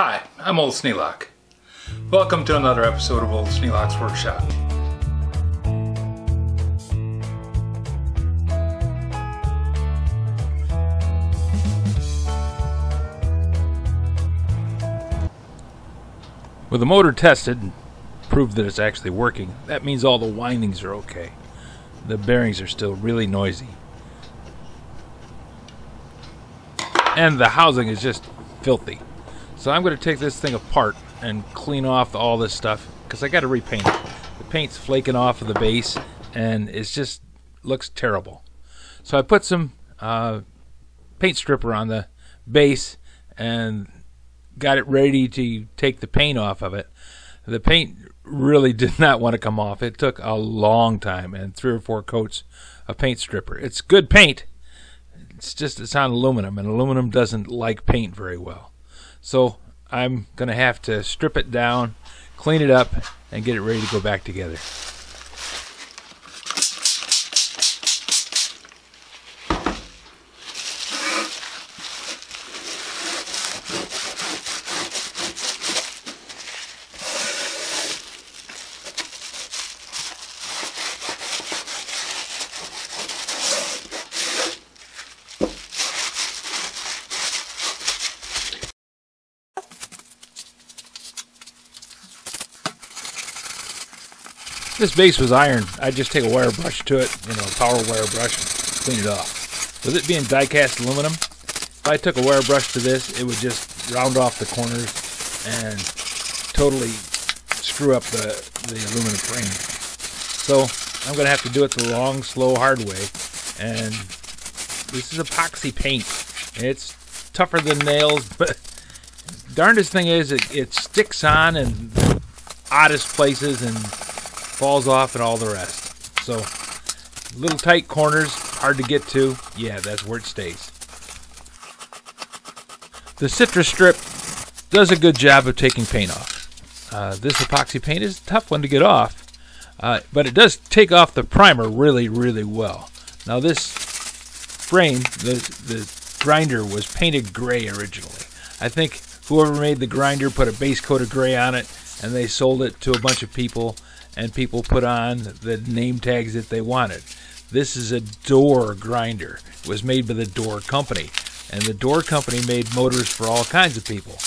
Hi, I'm Old Sneelock. Welcome to another episode of Old Sneelock's Workshop. With the motor tested and proved that it's actually working, that means all the windings are okay. The bearings are still really noisy. And the housing is just filthy. So I'm going to take this thing apart and clean off all this stuff because I got to repaint it. The paint's flaking off of the base and it just looks terrible. So I put some paint stripper on the base and got it ready to take the paint off of it. The paint really did not want to come off. It took a long time and 3 or 4 coats of paint stripper. It's good paint. It's on aluminum, and aluminum doesn't like paint very well. So I'm going to have to strip it down, clean it up, and get it ready to go back together. This base was iron. I just take a wire brush to it, a power wire brush, and clean it off. With it being die-cast aluminum, if I took a wire brush to this, it would just round off the corners and totally screw up the aluminum frame. So I'm going to have to do it the long, slow, hard way. And this is epoxy paint. It's tougher than nails, but darndest thing is it sticks on in the oddest places and falls off and all the rest. So little tight corners, hard to get to. Yeah, that's where it stays. The citrus strip does a good job of taking paint off. This epoxy paint is a tough one to get off, but it does take off the primer really, really well. Now this frame, the grinder was painted gray originally. I think whoever made the grinder put a base coat of gray on it and they sold it to a bunch of people, and people put on the name tags that they wanted. This is a Doerr grinder. It was made by the Doerr company, and the Doerr company made motors for all kinds of people.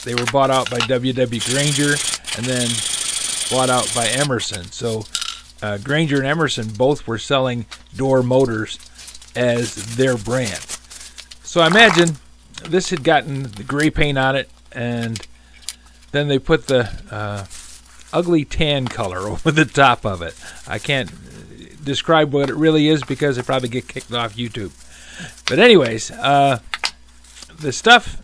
They were bought out by W.W. Grainger and then bought out by Emerson. So Grainger and Emerson both were selling Doerr motors as their brand. So I imagine this had gotten the gray paint on it, and then they put the ugly tan color over the top of it. I can't describe what it really is because it probably get kicked off YouTube. But anyways, the stuff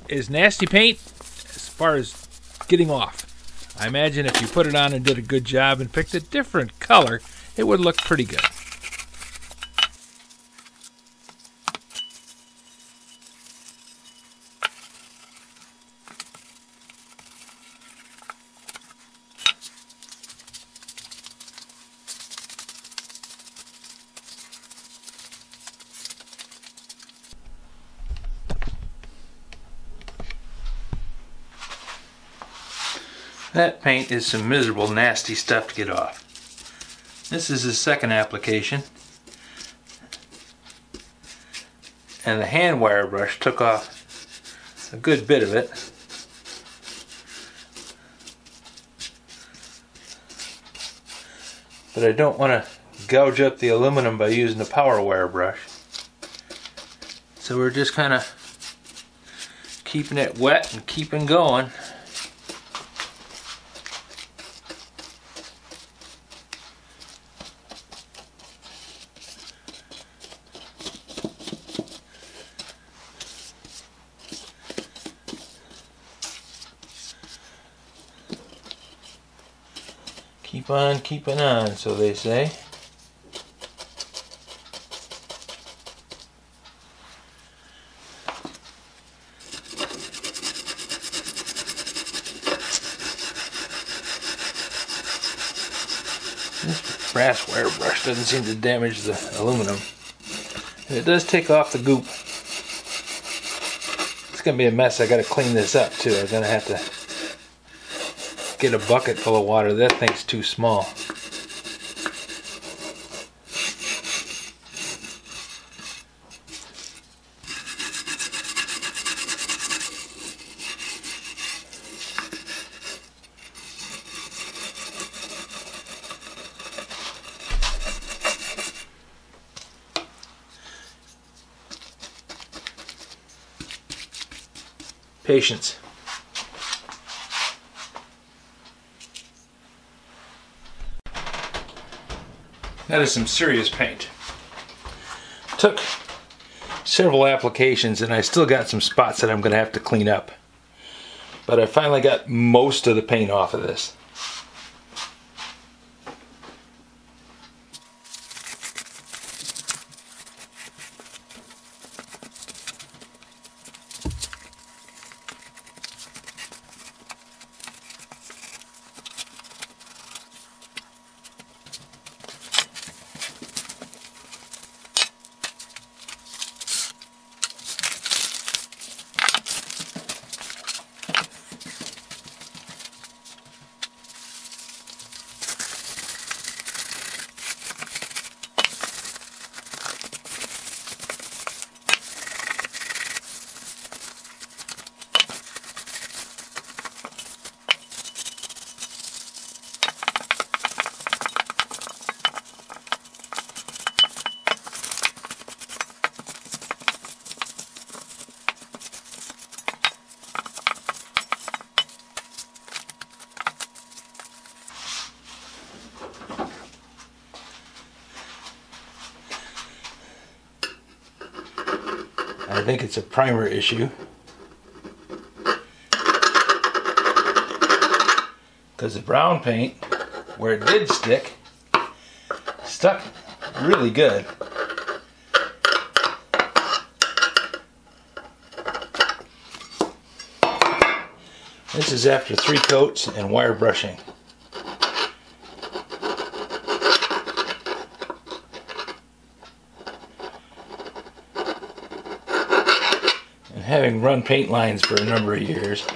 is nasty paint as far as getting off. I imagine if you put it on and did a good job and picked a different color, it would look pretty good. That paint is some miserable, nasty stuff to get off. This is the second application, and the hand wire brush took off a good bit of it. But I don't want to gouge up the aluminum by using the power wire brush. So we're just kind of keeping it wet and keeping going. Keep on keeping on, so they say. This brass wire brush doesn't seem to damage the aluminum. And it does take off the goop. It's going to be a mess. I got to clean this up too. I'm going to have to get a bucket full of water. That thing's too small. Patience. That is some serious paint. Took several applications and I still got some spots that I'm going to have to clean up. But I finally got most of the paint off of this. I think it's a primer issue, because the brown paint, where it did stick, stuck really good. This is after 3 coats and wire brushing. Having run paint lines for a number of years,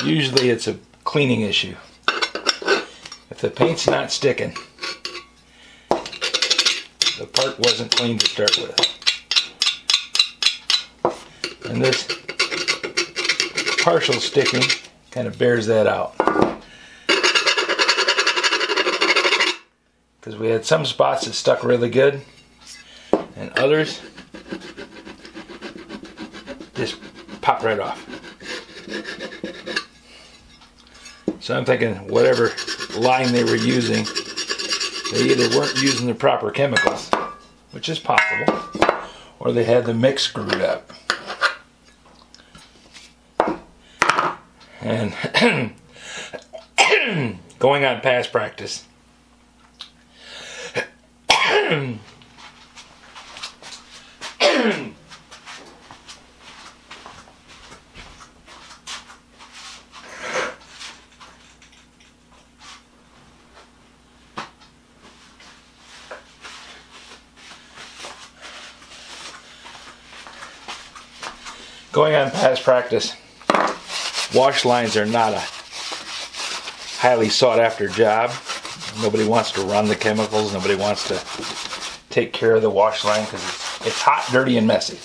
usually it's a cleaning issue. If the paint's not sticking, the part wasn't clean to start with. And this partial sticking kind of bears that out. Because we had some spots that stuck really good, and others just pop right off. So I'm thinking whatever line they were using, they either weren't using the proper chemicals, which is possible, or they had the mix screwed up. And going on past practice, wash lines are not a highly sought after job. Nobody wants to run the chemicals. Nobody wants to take care of the wash line because it's hot, dirty, and messy.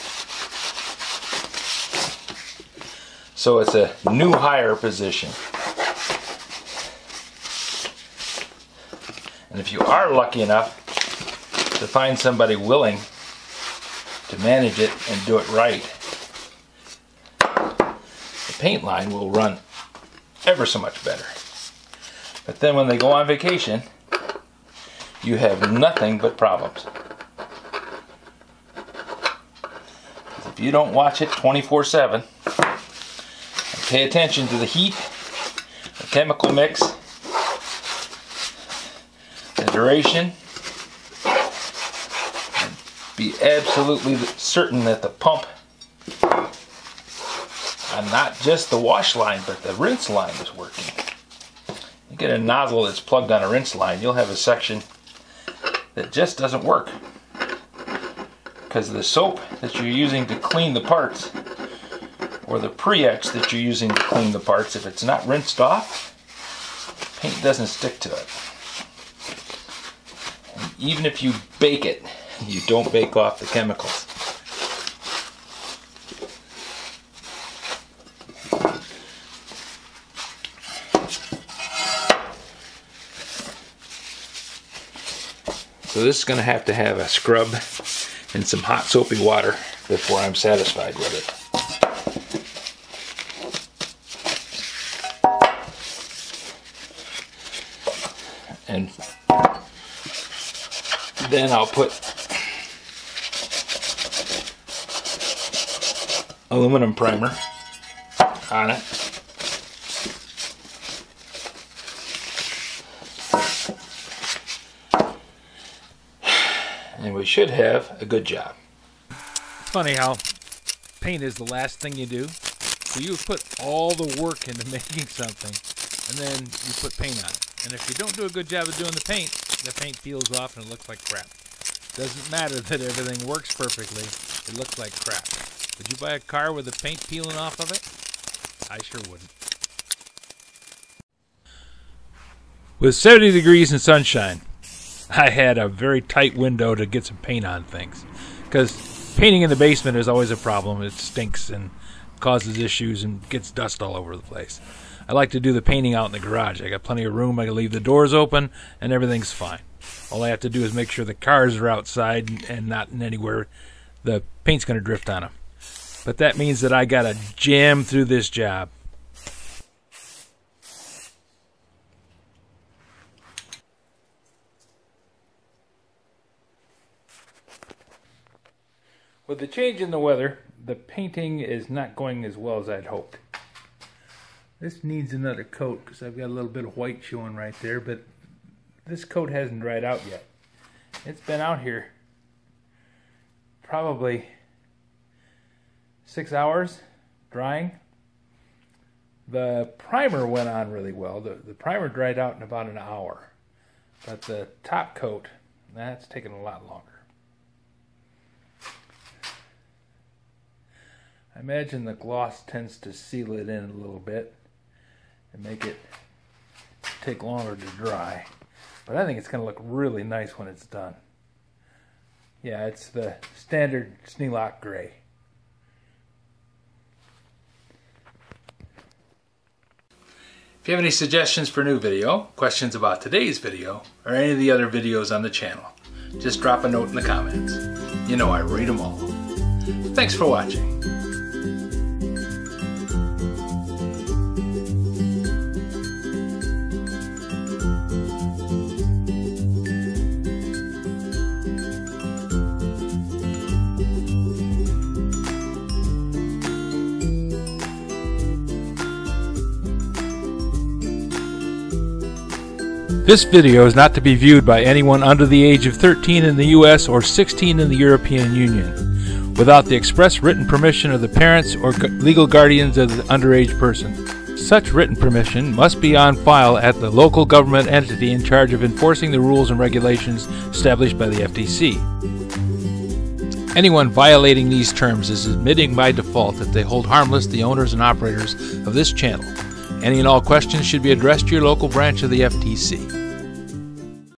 So it's a new hire position. And if you are lucky enough to find somebody willing to manage it and do it right, paint line will run ever so much better. But then when they go on vacation, you have nothing but problems. If you don't watch it 24/7 and pay attention to the heat, the chemical mix, the duration, and be absolutely certain that the pump, and not just the wash line, but the rinse line is working. You get a nozzle that's plugged on a rinse line, you'll have a section that just doesn't work. Because the soap that you're using to clean the parts or the pre-etch that you're using to clean the parts, if it's not rinsed off, paint doesn't stick to it. And even if you bake it, you don't bake off the chemicals. So this is going to have a scrub and some hot soapy water before I'm satisfied with it. And then I'll put aluminum primer on it. And we should have a good job. It's funny how paint is the last thing you do. So you put all the work into making something, and then you put paint on it. And if you don't do a good job of doing the paint peels off and it looks like crap. Doesn't matter that everything works perfectly, it looks like crap. Would you buy a car with the paint peeling off of it? I sure wouldn't. With 70 degrees and sunshine, I had a very tight window to get some paint on things, because painting in the basement is always a problem. It stinks and causes issues and gets dust all over the place. I like to do the painting out in the garage. I got plenty of room. I can leave the doors open and everything's fine. All I have to do is make sure the cars are outside and not in anywhere the paint's going to drift on them. But that means that I got to jam through this job. With the change in the weather, the painting is not going as well as I'd hoped. This needs another coat because I've got a little bit of white showing right there, but this coat hasn't dried out yet. It's been out here probably 6 hours drying. The primer went on really well. The primer dried out in about an hour, but the top coat, that's taken a lot longer. I imagine the gloss tends to seal it in a little bit and make it take longer to dry. But I think it's going to look really nice when it's done. Yeah, it's the standard Sneelock gray. If you have any suggestions for a new video, questions about today's video, or any of the other videos on the channel, just drop a note in the comments. You know I read them all. Thanks for watching. This video is not to be viewed by anyone under the age of 13 in the U.S. or 16 in the European Union, without the express written permission of the parents or legal guardians of the underage person. Such written permission must be on file at the local government entity in charge of enforcing the rules and regulations established by the FTC. Anyone violating these terms is admitting by default that they hold harmless the owners and operators of this channel. Any and all questions should be addressed to your local branch of the FTC.